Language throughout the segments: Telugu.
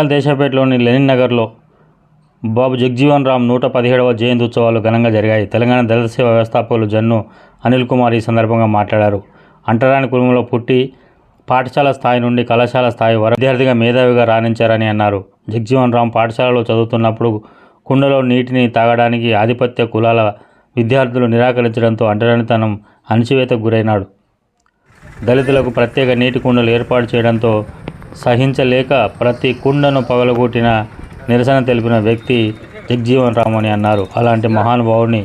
వరంగల్ దేశాపేటలోని లెనిన్ నగర్లో బాబు జగజీవన్ రామ్ 117వ జయంతి ఉత్సవాలు ఘనంగా జరిగాయి. తెలంగాణ దళిత సేవ వ్యవస్థాపకులు జన్ను అనిల్ కుమార్ ఈ సందర్భంగా మాట్లాడారు. అంటరాని కుటుంబంలో పుట్టి పాఠశాల స్థాయి నుండి కళాశాల స్థాయి వరకు విద్యార్థిగా మేధావిగా రాణించారని అన్నారు. జగజీవన్ రామ్ పాఠశాలలో చదువుతున్నప్పుడు కుండలో నీటిని తాగడానికి ఆధిపత్య కులాల విద్యార్థులు నిరాకరించడంతో అంటరానితనం అణచివేతకు గురైనాడు. దళితులకు ప్రత్యేక నీటి కుండలు ఏర్పాటు చేయడంతో సహించలేక ప్రతి కుండను పగలగొట్టిన నిరసన తెలిపిన వ్యక్తి జగజీవన్ రామ్ అని అన్నారు. అలాంటి మహానుభావుని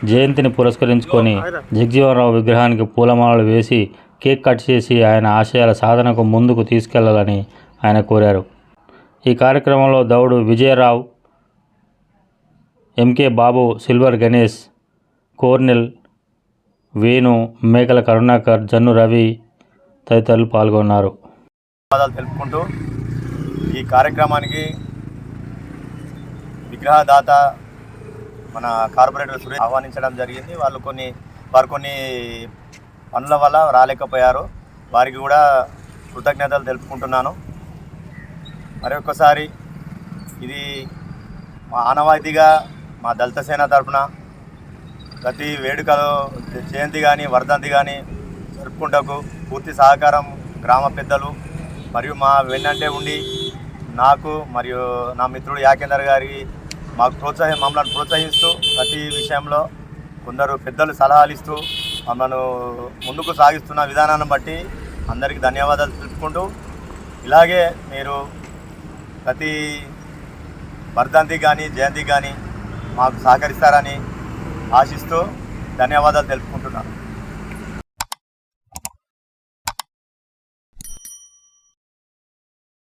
జయంతిని పురస్కరించుకొని జగజీవన్ రామ్ విగ్రహానికి పూలమాలలు వేసి కేక్ కట్ చేసి ఆయన ఆశయాల సాధనకు ముందుకు తీసుకెళ్లాలని ఆయన కోరారు. ఈ కార్యక్రమంలో దౌడు విజయరావు, ఎంకే బాబు, సిల్వర్ గణేష్, కోర్నెల్ వేణు, మేకల కరుణాకర్, జన్ను రవి తదితరులు పాల్గొన్నారు. తెలుపుకుంటూ ఈ కార్యక్రమానికి విగ్రహదాత మన కార్పొరేటర్ సురేష్ ఆహ్వానించడం జరిగింది. వారు కొన్ని పనుల వల్ల రాలేకపోయారు. వారికి కూడా కృతజ్ఞతలు తెలుపుకుంటున్నాను. మరొకసారి ఇది మా ఆనవాయితీగా మా దళిత సేన తరఫున ప్రతి వేడుకలో జయంతి కానీ వర్ధంతి కానీ జరుపుకుంటకు పూర్తి సహకారం గ్రామ పెద్దలు మరియు మా వెన్నంటే ఉండి నాకు మరియు నా మిత్రుడు యాకేందర్ గారికి మమ్మల్ని ప్రోత్సహిస్తూ ప్రతి విషయంలో కొందరు పెద్దలు సలహాలు ఇస్తూ మమ్మల్ని ముందుకు సాగిస్తున్న విధానాన్ని బట్టి అందరికీ ధన్యవాదాలు తెలుపుకుంటూ ఇలాగే మీరు ప్రతి వర్ధంతికి కానీ జయంతికి కానీ మాకు సహకరిస్తారని ఆశిస్తూ ధన్యవాదాలు తెలుపుకుంటున్నాను.